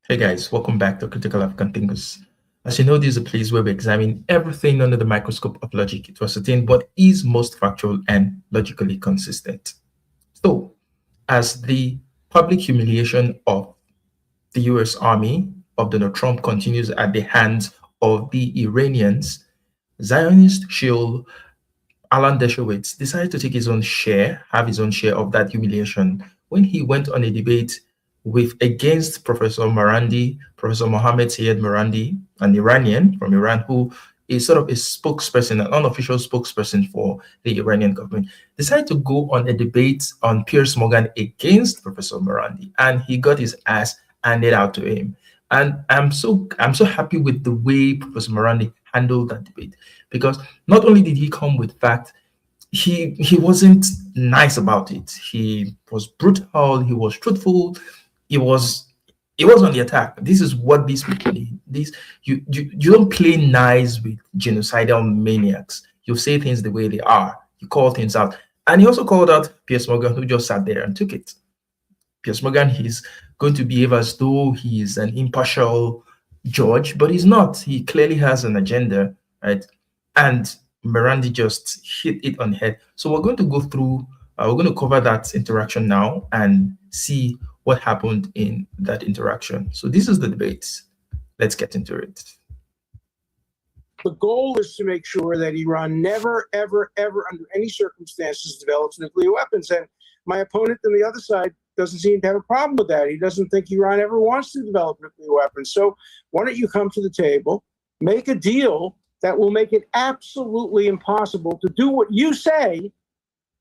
Hey guys, welcome back to Critical African Thinkers. As you know, this is a place where we examine everything under the microscope of logic to ascertain what is most factual and logically consistent. So, as the public humiliation of the US Army of Donald Trump continues at the hands of the Iranians, Zionist shield Alan Dershowitz decided to take his own share, have his own share of that humiliation when he went on a debate with against Professor Marandi, Professor Mohammed Sayed Marandi, an Iranian from Iran who is sort of a spokesperson, an unofficial spokesperson for the Iranian government, decided to go on a debate on Piers Morgan against Professor Marandi, and he got his ass handed out to him. And I'm so happy with the way Professor Marandi handled that debate because not only did he come with facts, he wasn't nice about it. He was brutal. He was truthful. He was he was on the attack. This is what these people need. These you don't play nice with genocidal maniacs. You say things the way they are. You call things out. And he also called out Piers Morgan, who just sat there and took it. Piers Morgan, he's going to behave as though he is an impartial judge, but he's not. He clearly has an agenda, right? And Mirandi just hit it on the head. So we're going to go through, we're going to cover that interaction now and see what happened in that interaction. So this is the debate. Let's get into it. The goal is to make sure that Iran never, ever, ever, under any circumstances, develops nuclear weapons. And my opponent on the other side doesn't seem to have a problem with that. He doesn't think Iran ever wants to develop nuclear weapons. So why don't you come to the table, make a deal that will make it absolutely impossible to do what you say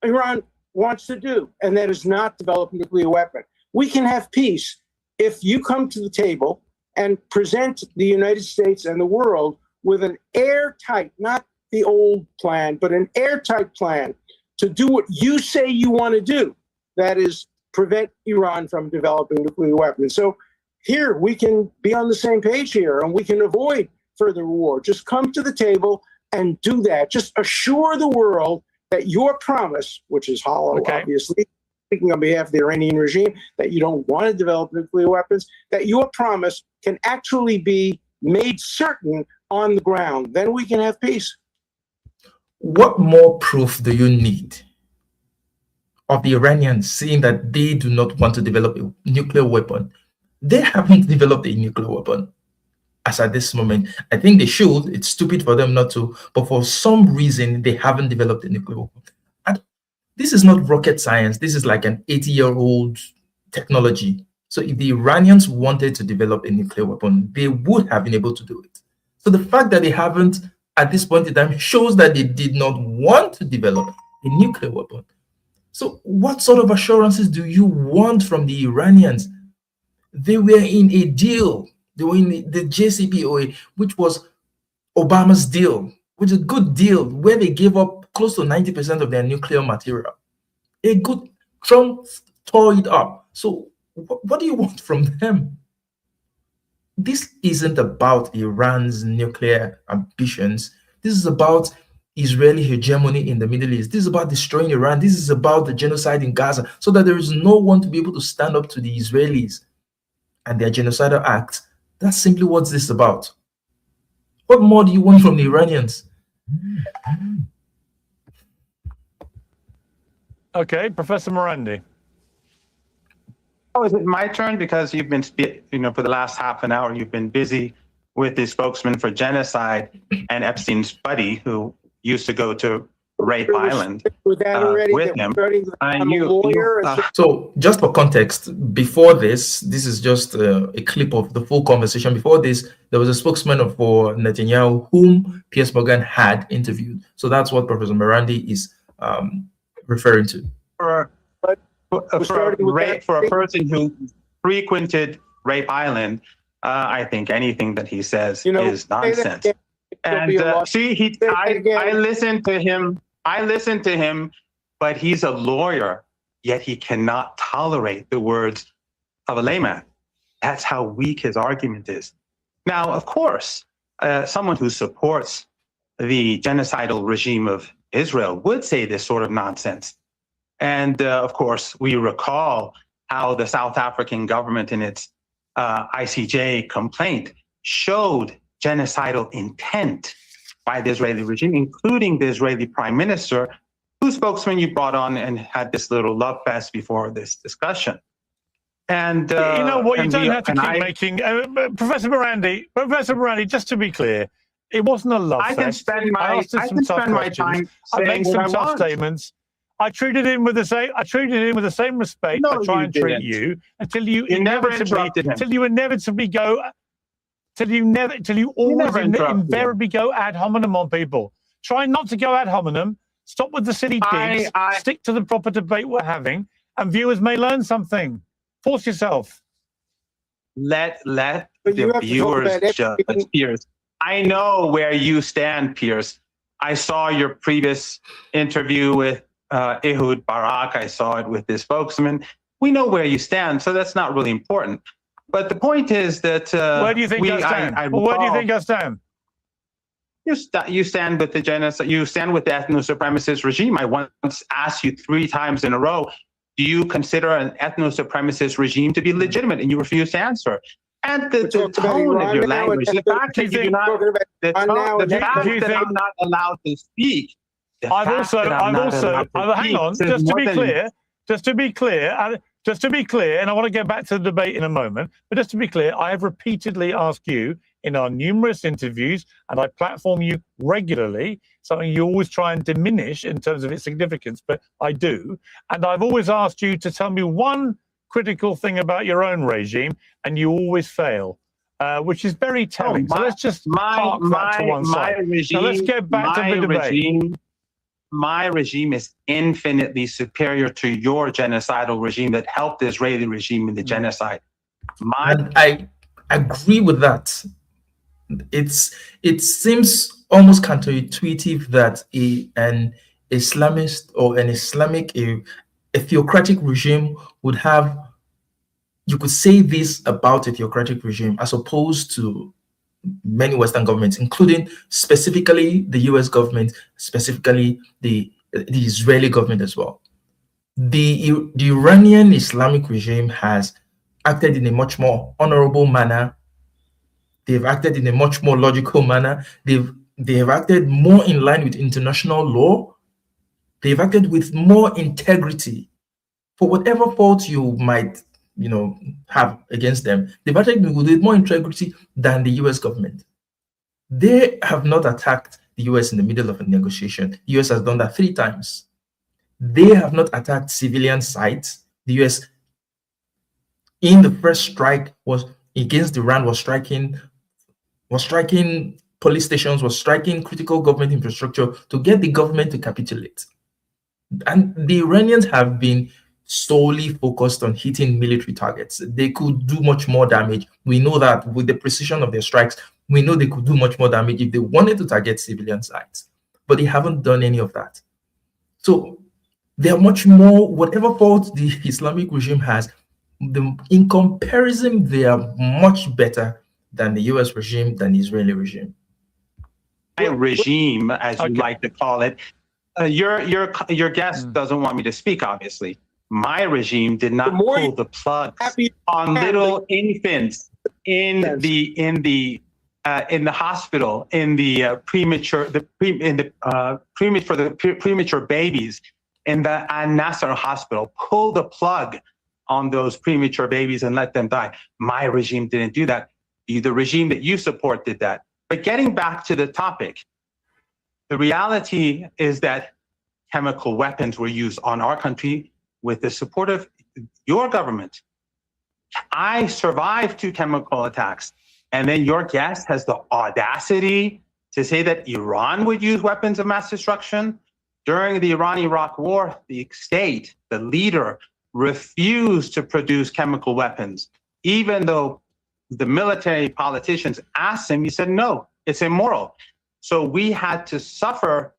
Iran wants to do, and that is not develop a nuclear weapon. We can have peace if you come to the table and present the United States and the world with an airtight, not the old plan, but an airtight plan to do what you say you want to do. That is, prevent Iran from developing nuclear weapons. So here we can be on the same page here, and we can avoid further war. Just come to the table and do that. Just assure the world that your promise, which is hollow, obviously, speaking on behalf of the Iranian regime, that you don't want to develop nuclear weapons, that your promise can actually be made certain on the ground. Then we can have peace. What more proof do you need of the Iranians saying that they do not want to develop a nuclear weapon? They haven't developed a nuclear weapon as at this moment. I think they should. It's stupid for them not to, but for some reason, they haven't developed a nuclear weapon. And this is not rocket science. This is like an 80-year-old technology. So if the Iranians wanted to develop a nuclear weapon, they would have been able to do it. So the fact that they haven't at this point in time shows that they did not want to develop a nuclear weapon. So what sort of assurances do you want from the Iranians? They were in a deal. They were in the JCPOA, which was Obama's deal, which is a good deal, where they gave up close to 90% of their nuclear material. A good, Trump tore it up. So what do you want from them? This isn't about Iran's nuclear ambitions. This is about Israeli hegemony in the Middle East. This is about destroying Iran. This is about the genocide in Gaza, so that there is no one to be able to stand up to the Israelis and their genocidal acts. That's simply what this is about. What more do you want from the Iranians? Okay, Professor Marandi. Oh, is it my turn? Because you've been, for the last half an hour, you've been busy with the spokesman for genocide and Epstein's buddy, who used to go to Rape Island with him. So just for context, before this is just a clip of the full conversation. Before this, there was a spokesman for Netanyahu whom Piers Morgan had interviewed. So that's what Professor Marandi is referring to. For a person who frequented Rape Island, I think anything that he says is nonsense. And I listened to him. I listened to him, but he's a lawyer, yet he cannot tolerate the words of a layman. That's how weak his argument is. Now, of course, someone who supports the genocidal regime of Israel would say this sort of nonsense. And of course, we recall how the South African government in its ICJ complaint showed genocidal intent by the Israeli regime, including the Israeli prime minister, whose spokesman you brought on and had this little love fest before this discussion. And you know what? You don't have to keep making Professor Marandi. Just to be clear, it wasn't a love fest. I can spend my time. I made some tough statements. I treated him with the same respect I try and treat you until you inevitably go ad hominem on people. Try not to go ad hominem. Stop with the silly digs. Stick to the proper debate we're having, and viewers may learn something. Force yourself. Let the viewers judge, Piers. I know where you stand, Piers. I saw your previous interview with Ehud Barak. I saw it with this spokesman. We know where you stand, so that's not really important. But the point is that where do you think I stand? Where do you think I stand? You stand with the genocide. You stand with the ethno-supremacist regime. I once asked you 3 times in a row, do you consider an ethno-supremacist regime to be legitimate? And you refused to answer. And the tone of your language, the fact that I'm not allowed to speak. Hang on, just to be clear, and I want to get back to the debate in a moment, but just to be clear, I have repeatedly asked you in our numerous interviews, and I platform you regularly, something you always try and diminish in terms of its significance, but I do. And I've always asked you to tell me one critical thing about your own regime, and you always fail, which is very telling. So let's just park that to one side. Now let's get back to the debate. My regime is infinitely superior to your genocidal regime that helped the Israeli regime in the genocide. I agree with that. It seems almost counterintuitive that an Islamist or an Islamic, a theocratic regime would have, you could say this about a theocratic regime as opposed to many Western governments, including specifically the US government, specifically the Israeli government as well. The Iranian Islamic regime has acted in a much more honorable manner. They've acted in a much more logical manner. They've acted more in line with international law. They've acted with more integrity. For whatever faults you might have against them, they've acted with more integrity than the US government. They have not attacked the US in the middle of a negotiation. The US has done that 3 times. They have not attacked civilian sites. The US, in the first strike, was against Iran, was striking police stations, was striking critical government infrastructure to get the government to capitulate. And the Iranians have been solely focused on hitting military targets. They could do much more damage. We know that with the precision of their strikes, we know they could do much more damage if they wanted to target civilian sites. But they haven't done any of that. So they are much more, whatever fault the Islamic regime has, in comparison, they are much better than the US regime, than the Israeli regime. Regime, as you like to call it. Your guest doesn't want me to speak, obviously. My regime did not pull the plug on little infants in the hospital, in the premature babies in the Al-Nasser hospital. Pull the plug on those premature babies and let them die. My regime didn't do that. The regime that you support did that. But getting back to the topic, the reality is that chemical weapons were used on our country with the support of your government. I survived 2 chemical attacks. And then your guest has the audacity to say that Iran would use weapons of mass destruction. During the Iran-Iraq war, the state, the leader, refused to produce chemical weapons. Even though the military politicians asked him, he said, no, it's immoral. So we had to suffer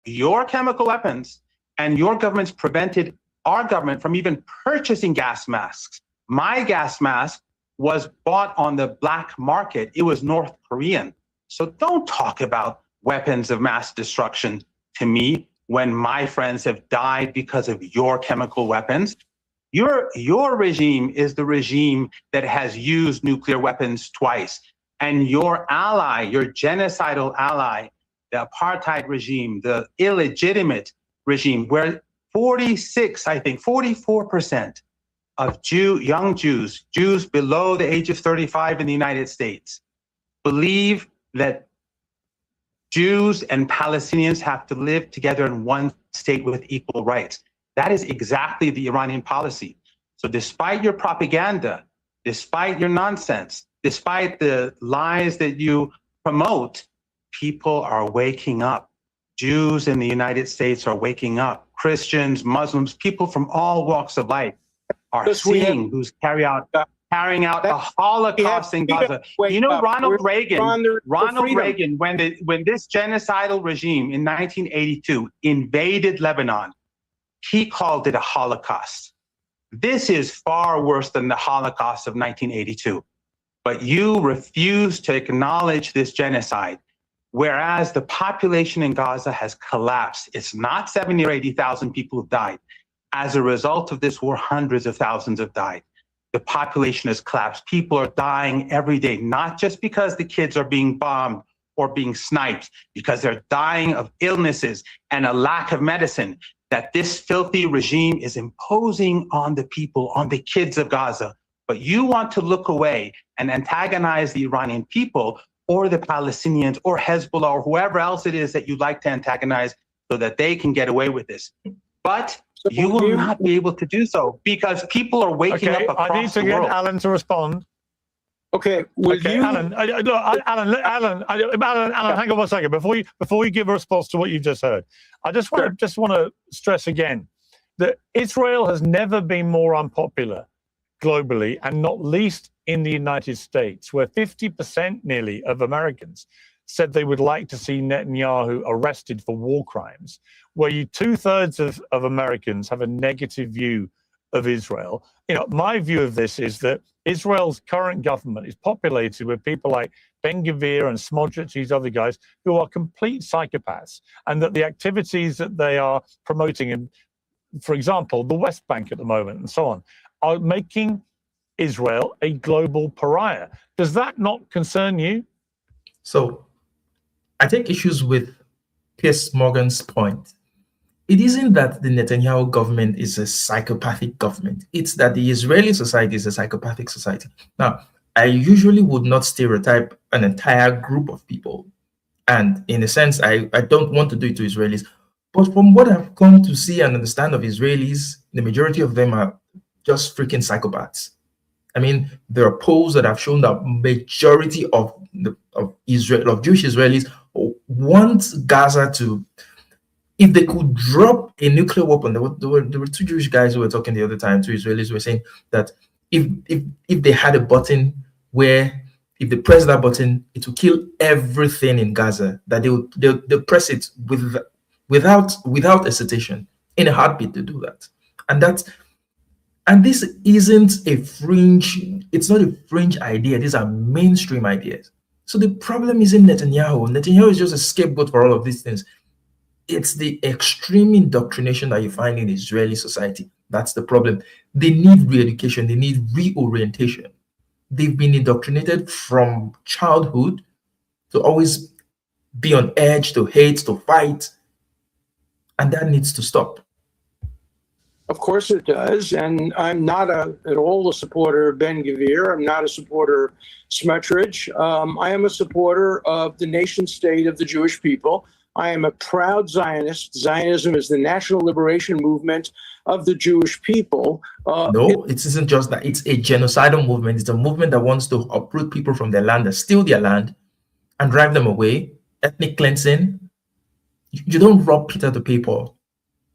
your chemical weapons, and your governments prevented our government from even purchasing gas masks. My gas mask was bought on the black market. It was North Korean. So don't talk about weapons of mass destruction to me when my friends have died because of your chemical weapons. Your regime is the regime that has used nuclear weapons twice. And your ally, your genocidal ally, the apartheid regime, the illegitimate regime, where 44% of young Jews below the age of 35 in the United States, believe that Jews and Palestinians have to live together in one state with equal rights. That is exactly the Iranian policy. So despite your propaganda, despite your nonsense, despite the lies that you promote, people are waking up. Jews in the United States are waking up. Christians, Muslims, people from all walks of life are seeing who's carrying out the Holocaust in Gaza. You know, Ronald Reagan, when this genocidal regime in 1982 invaded Lebanon, he called it a Holocaust. This is far worse than the Holocaust of 1982. But you refuse to acknowledge this genocide, whereas the population in Gaza has collapsed. It's not 70 or 80,000 people who've died. As a result of this war, hundreds of thousands have died. The population has collapsed. People are dying every day, not just because the kids are being bombed or being sniped, because they're dying of illnesses and a lack of medicine that this filthy regime is imposing on the people, on the kids of Gaza. But you want to look away and antagonize the Iranian people or the Palestinians or Hezbollah or whoever else it is that you'd like to antagonize so that they can get away with this. But you will not be able to do so because people are waking up across the world. I need to get Alan to respond. Okay, Alan, Alan, hang on 1 second. Before you give a response to what you've just heard, I just want to stress again that Israel has never been more unpopular globally, and not least in the United States, where 50% nearly of Americans said they would like to see Netanyahu arrested for war crimes, where 2/3 of Americans have a negative view of Israel. You know, my view of this is that Israel's current government is populated with people like Ben Gvir and Smotrich, these other guys, who are complete psychopaths, and that the activities that they are promoting in, for example, the West Bank at the moment and so on, are making Israel a global pariah. Does that not concern you? So I take issues with Piers Morgan's point. It isn't that the Netanyahu government is a psychopathic government. It's that the Israeli society is a psychopathic society. Now, I usually would not stereotype an entire group of people. And in a sense, I don't want to do it to Israelis. But from what I've come to see and understand of Israelis, the majority of them are just freaking psychopaths. I mean, there are polls that have shown that majority of Jewish Israelis want Gaza to, if they could drop a nuclear weapon. There were two Jewish guys who were talking the other time, two Israelis were saying that if they had a button where if they press that button, it will kill everything in Gaza, that they'll press it without hesitation, in a heartbeat to do that. And this isn't a fringe, it's not a fringe idea. These are mainstream ideas. So the problem isn't Netanyahu. Netanyahu is just a scapegoat for all of these things. It's the extreme indoctrination that you find in Israeli society. That's the problem. They need re-education. They need reorientation. They've been indoctrinated from childhood to always be on edge, to hate, to fight. And that needs to stop. Of course it does. And I'm not at all a supporter of Ben Gvir. I'm not a supporter of Smotrich. I am a supporter of the nation state of the Jewish people. I am a proud Zionist. Zionism is the national liberation movement of the Jewish people. It isn't just that. It's a genocidal movement. It's a movement that wants to uproot people from their land, and steal their land, and drive them away. Ethnic cleansing. You don't rob Peter to pay Paul.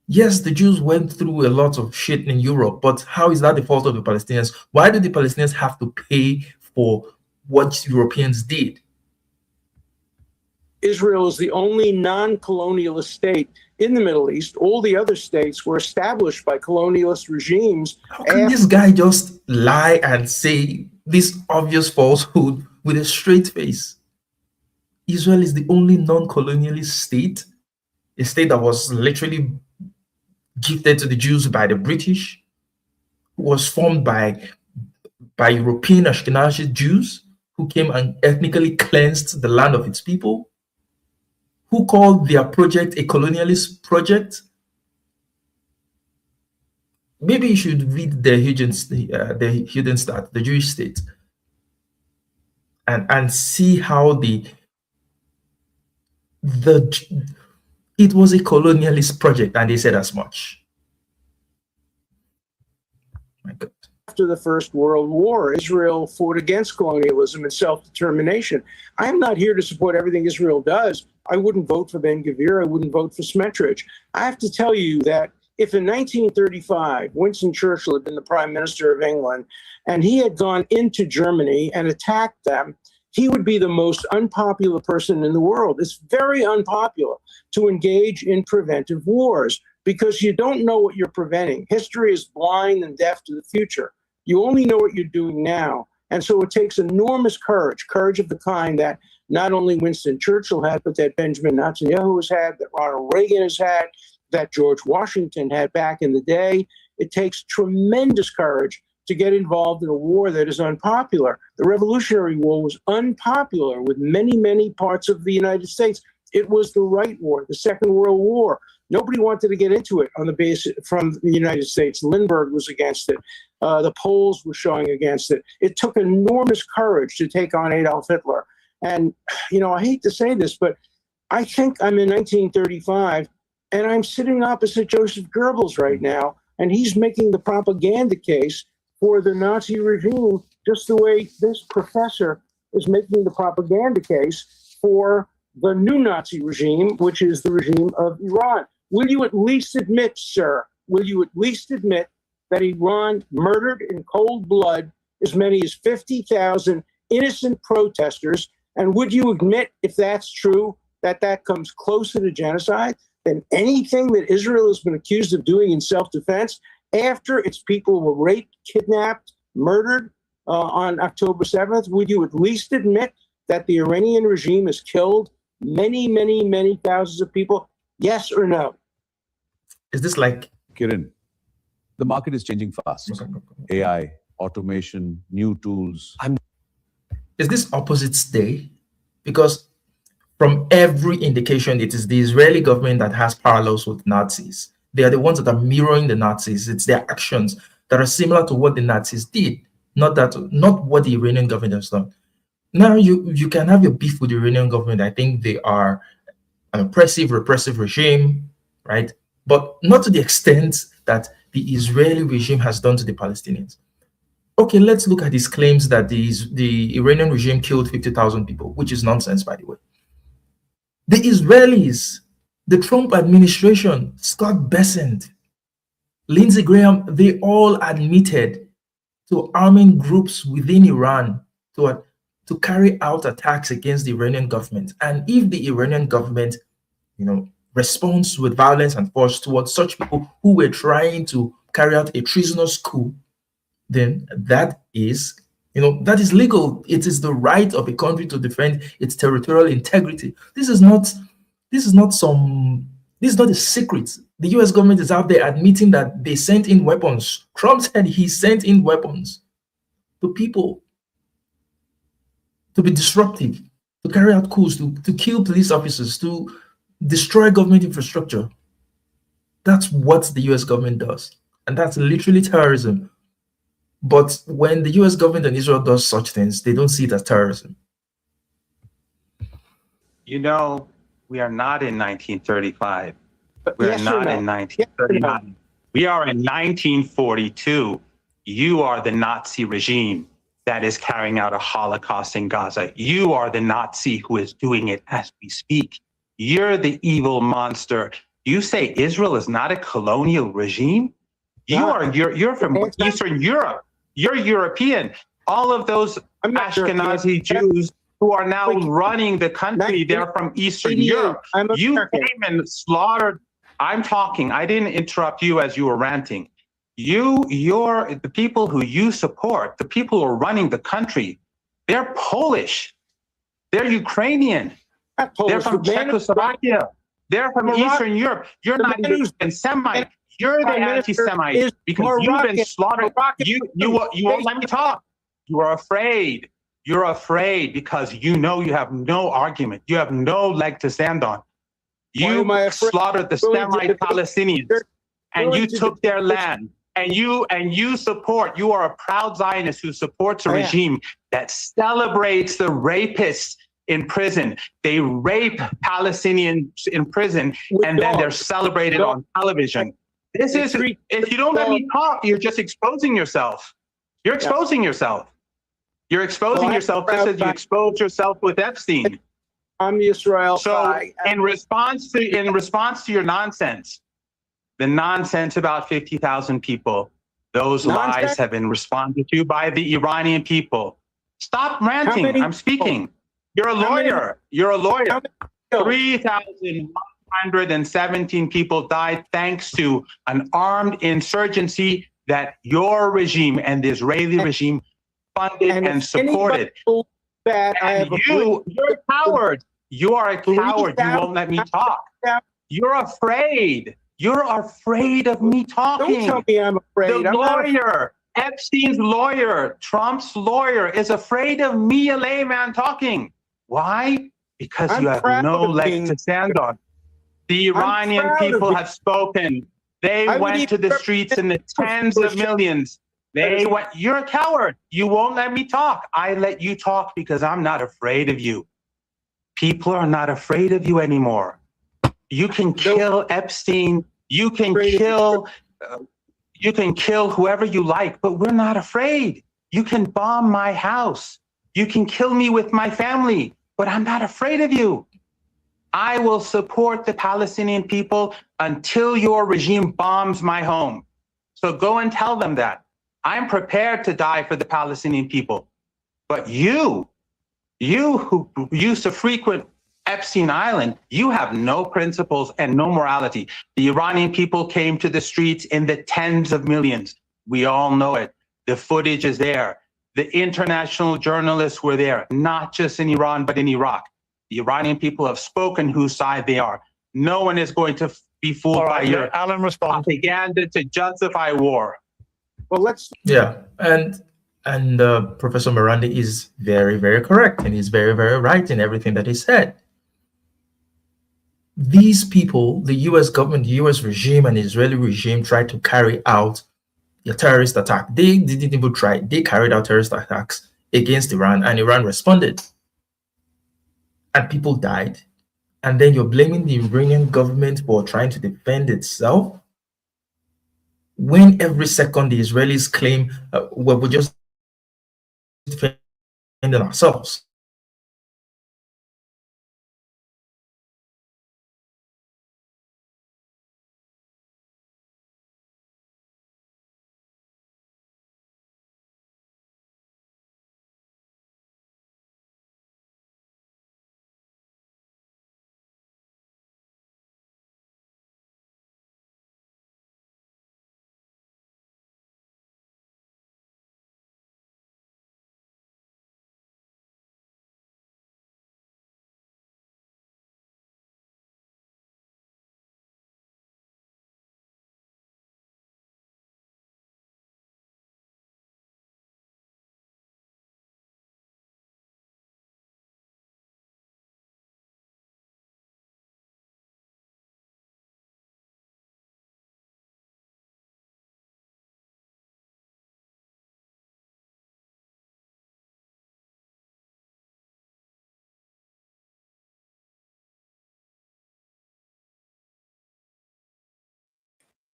Yes, the Jews went through a lot of shit in Europe, but how is that the fault of the Palestinians? Why do the Palestinians have to pay for what Europeans did? Israel is the only non-colonialist state in the Middle East. All the other states were established by colonialist regimes. How can this guy just lie and say this obvious falsehood with a straight face? Israel is the only non-colonialist state, a state that was literally gifted to the Jews by the British. was formed by European Ashkenazi Jews who came and ethnically cleansed the land of its people, who called their project a colonialist project. Maybe you should read the Judenstaat, the Jewish state, and see how it was a colonialist project, and they said as much. My God. After the First World War, Israel fought against colonialism and self-determination. I'm not here to support everything Israel does. I wouldn't vote for Ben-Gvir. I wouldn't vote for Smotrich. I have to tell you that if in 1935, Winston Churchill had been the Prime Minister of England, and he had gone into Germany and attacked them, he would be the most unpopular person in the world. It's very unpopular to engage in preventive wars because you don't know what you're preventing. History is blind and deaf to the future. You only know what you're doing now. And so it takes enormous courage of the kind that not only Winston Churchill had, but that Benjamin Netanyahu has had, that Ronald Reagan has had, that George Washington had back in the day. It takes tremendous courage to get involved in a war that is unpopular. The Revolutionary War was unpopular with many, many parts of the United States. It was the right war, the Second World War. Nobody wanted to get into it on the basis from the United States. Lindbergh was against it. The Poles were showing against it. It took enormous courage to take on Adolf Hitler. And, you know, I hate to say this, but I think I'm in 1935 and I'm sitting opposite Joseph Goebbels right now, and he's making the propaganda case for the Nazi regime, just the way this professor is making the propaganda case for the new Nazi regime, which is the regime of Iran. Will you at least admit, sir, will you at least admit that Iran murdered in cold blood as many as 50,000 innocent protesters? And would you admit, if that's true, that that comes closer to genocide than anything that Israel has been accused of doing in self-defense after its people were raped, kidnapped, murdered on October 7th? Would you at least admit that the Iranian regime has killed many, many, many thousands of people? Yes or no? Is this like... Kiran, the market is changing fast. AI, automation, new tools. Is this opposites day? Because from every indication, it is the Israeli government that has parallels with Nazis. They are the ones that are mirroring the Nazis. It's their actions that are similar to what the Nazis did, not what the Iranian government has done. Now, you can have your beef with the Iranian government. I think they are an oppressive, repressive regime, right? But not to the extent that the Israeli regime has done to the Palestinians. Okay, let's look at his claims that the Iranian regime killed 50,000 people, which is nonsense, by the way. The Israelis, the Trump administration, Scott Bessent, Lindsey Graham, they all admitted to arming groups within Iran to carry out attacks against the Iranian government. And if the Iranian government, responds with violence and force towards such people who were trying to carry out a treasonous coup, then that is legal. It is the right of a country to defend its territorial integrity. This is not a secret. The US government is out there admitting that they sent in weapons. Trump said he sent in weapons to people to be disruptive, to carry out coups, to kill police officers, to destroy government infrastructure. That's what the US government does. And that's literally terrorism. But when the US government and Israel does such things, they don't see it as terrorism. We are not in 1935. We are not in 1939. We are in 1942. You are the Nazi regime that is carrying out a Holocaust in Gaza. You are the Nazi who is doing it as we speak. You're the evil monster. You say Israel is not a colonial regime? You're from Eastern Europe. You're European. All of those Ashkenazi Jews who are now running the country, they're from Eastern Europe. You came and slaughtered. I'm talking. I didn't interrupt you as you were ranting. The people who you support, the people who are running the country, they're Polish. They're Ukrainian. They're from Czechoslovakia. They're from Eastern Europe. You're not even Semite. You're the Prime Minister anti-Semite is because you've been Moroccan. slaughtered. Moroccan. You won't let me talk. You are afraid. You're afraid because you know you have no argument. You have no leg to stand on. You slaughtered the Semite Palestinians, and you took their land. And you are a proud Zionist who supports a regime that celebrates the rapists in prison. They rape Palestinians in prison, and then they're celebrated on television. This is, if you don't let me talk, you're just exposing yourself. You're exposing yourself. You're exposing yourself just as you exposed yourself with Epstein. I'm Israel. So in response to your nonsense, the nonsense about 50,000 people, those lies have been responded to by the Iranian people. Stop ranting. I'm speaking. You're a lawyer. You're a lawyer. 3,117 people died thanks to an armed insurgency that your regime and the Israeli regime funded and supported. And you're a coward. You are a coward. You won't let me talk. You're afraid. You're afraid of me talking. Don't tell me I'm afraid. The lawyer, Epstein's lawyer, Trump's lawyer, is afraid of me, a layman, talking. Why? Because you have no leg to stand on. The Iranian people have spoken. They went to the streets in the tens of millions. They went. You're a coward. You won't let me talk. I let you talk because I'm not afraid of you. People are not afraid of you anymore. You can kill Epstein. You can kill whoever you like, but we're not afraid. You can bomb my house. You can kill me with my family, but I'm not afraid of you. I will support the Palestinian people until your regime bombs my home. So go and tell them that. I'm prepared to die for the Palestinian people. But you who used to frequent Epstein Island, you have no principles and no morality. The Iranian people came to the streets in the tens of millions. We all know it. The footage is there. The international journalists were there, not just in Iran, but in Iraq. The Iranian people have spoken whose side they are. No one is going to be fooled by your propaganda to justify war. Well, let's. Yeah, and Professor Marandi is very, very correct, and he's very, very right in everything that he said. These people, the U.S. government, the U.S. regime, and Israeli regime tried to carry out a terrorist attack. They didn't even try. They carried out terrorist attacks against Iran, and Iran responded. And people died. And then you're blaming the Iranian government for trying to defend itself, when every second the Israelis claim, well, we're just defending ourselves.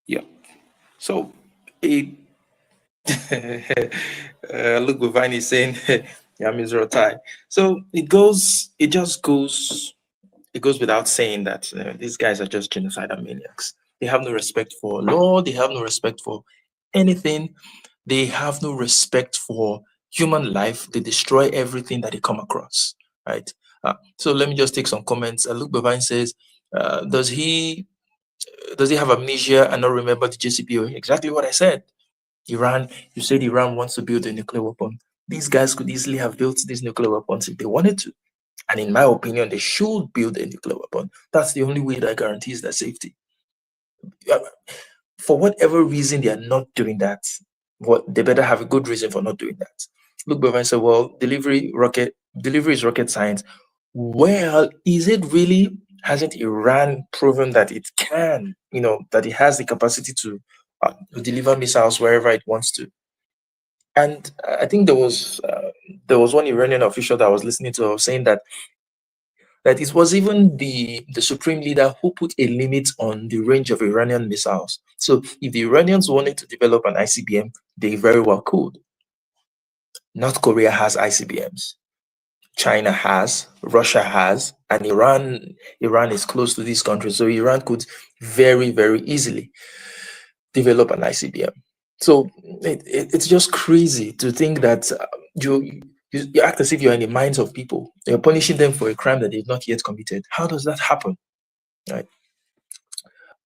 Yeah. So it look, Bovine is saying, yeah, Israel tie. So it goes without saying that these guys are just genocidal maniacs. They have no respect for law. They have no respect for anything. They have no respect for human life. They destroy everything that they come across. Right. So let me just take some comments. Luke Bovine says, does he have amnesia and not remember the JCPOA? Exactly what I said. Iran, you said Iran wants to build a nuclear weapon. These guys could easily have built these nuclear weapons if they wanted to. And in my opinion, they should build a nuclear weapon. That's the only way that guarantees their safety. for whatever reason, they are not doing that. They better have a good reason for not doing that. Look over and say, well, delivery is rocket science. Well, is it really? Hasn't Iran proven that it can, that it has the capacity to deliver missiles wherever it wants to? And I think there was one Iranian official that I was listening to saying that it was even the supreme leader who put a limit on the range of Iranian missiles. So if the Iranians wanted to develop an ICBM, they very well could. North Korea has ICBMs. China has, Russia has, and Iran is close to these countries. So Iran could very, very easily develop an ICBM. So it's just crazy to think that you act as if you're in the minds of people. You're punishing them for a crime that they've not yet committed. How does that happen? Right?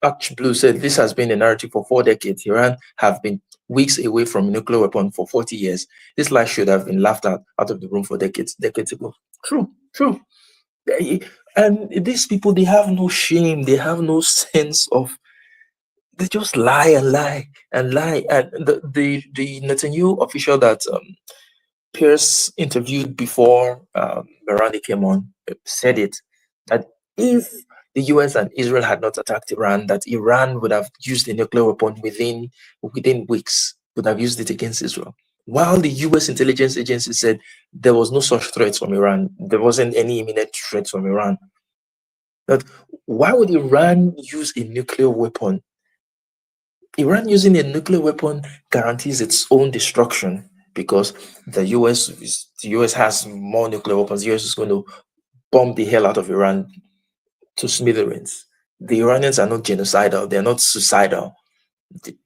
Arch Blue said this has been a narrative for 4 decades. Iran have been weeks away from a nuclear weapon for 40 years. This lie should have been laughed out of the room for decades ago. True. And these people, they have no shame. They have no sense of. They just lie and lie and lie. And the Netanyahu official that Piers interviewed before Marandi came on said it, that if the US and Israel had not attacked Iran, that Iran would have used a nuclear weapon within weeks, would have used it against Israel. While the US intelligence agency said there was no such threat from Iran, there wasn't any imminent threat from Iran. But why would Iran use a nuclear weapon? Iran using a nuclear weapon guarantees its own destruction, because the US has more nuclear weapons. The US is going to bomb the hell out of Iran to smithereens. The Iranians are not genocidal. They're not suicidal.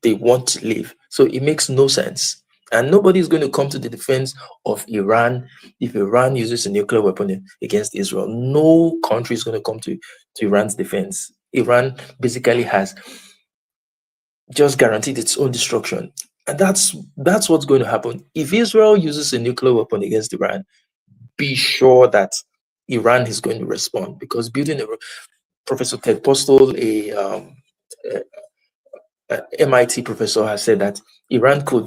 They want to live. So it makes no sense. And nobody's going to come to the defense of Iran if Iran uses a nuclear weapon against Israel. No country is going to come to Iran's defense. Iran basically has just guaranteed its own destruction. And that's what's going to happen. If Israel uses a nuclear weapon against Iran, be sure that Iran is going to respond, because Professor Ted Postel, a MIT professor, has said that Iran could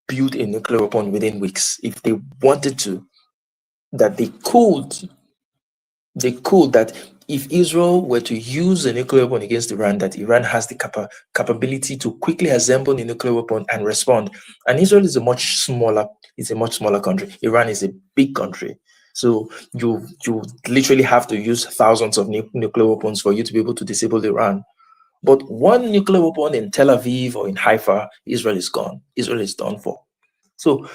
build a nuclear weapon within weeks if they wanted to. That they could. That if Israel were to use a nuclear weapon against Iran, that Iran has the capability to quickly assemble a nuclear weapon and respond. And Israel is a much smaller country. Iran is a big country. So you literally have to use thousands of nuclear weapons for you to be able to disable Iran. But one nuclear weapon in Tel Aviv or in Haifa, Israel is gone. Israel is done for. So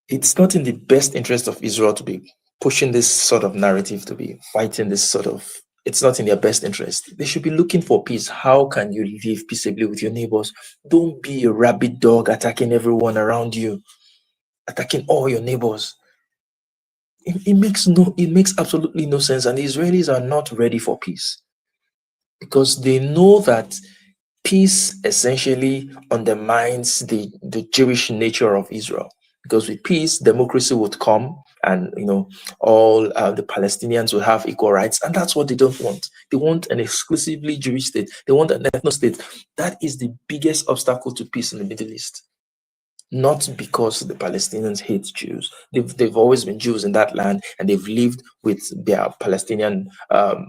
it's not in the best interest of Israel to be pushing this sort of narrative, to be fighting this sort of. It's not in their best interest. They should be looking for peace. How can you live peaceably with your neighbors? Don't be a rabid dog attacking everyone around you, attacking all your neighbors. It makes absolutely no sense. And the Israelis are not ready for peace, because they know that peace essentially undermines the Jewish nature of Israel. Because with peace, democracy would come, and all the Palestinians will have equal rights, and that's what they don't want. They want an exclusively Jewish state. They want an ethno state. That is the biggest obstacle to peace in the Middle East. Not because the Palestinians hate Jews. They've always been Jews in that land, and they've lived with their Palestinian,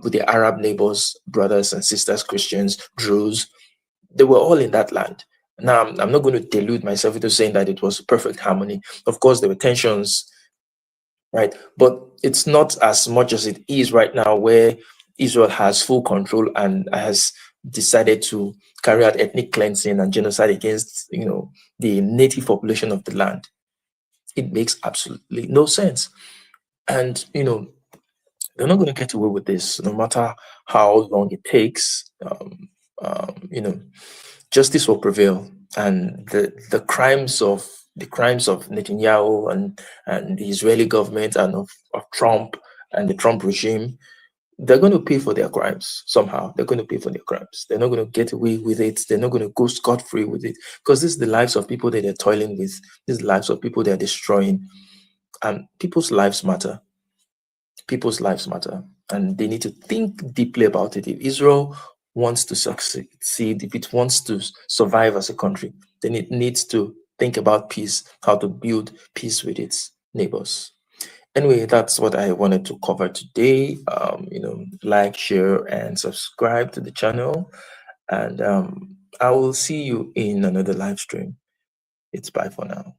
with their Arab neighbors, brothers and sisters, Christians, Druze. They were all in that land. Now, I'm not going to delude myself into saying that it was perfect harmony. Of course, there were tensions, right? But it's not as much as it is right now, where Israel has full control and has decided to carry out ethnic cleansing and genocide against, the native population of the land. It makes absolutely no sense. And, they're not going to get away with this, no matter how long it takes. Justice will prevail, and the crimes of Netanyahu and the Israeli government and of Trump and the Trump regime, they're going to pay for their crimes somehow. They're going to pay for their crimes. They're not going to get away with it. They're not going to go scot-free with it, because this is the lives of people that they're toiling with. This is the lives of people they're destroying. And people's lives matter. People's lives matter. And they need to think deeply about it. If Israel wants to succeed, if it wants to survive as a country, then it needs to think about peace, how to build peace with its neighbors. Anyway, that's what I wanted to cover today. Like, share, and subscribe to the channel. And I will see you in another live stream. It's bye for now.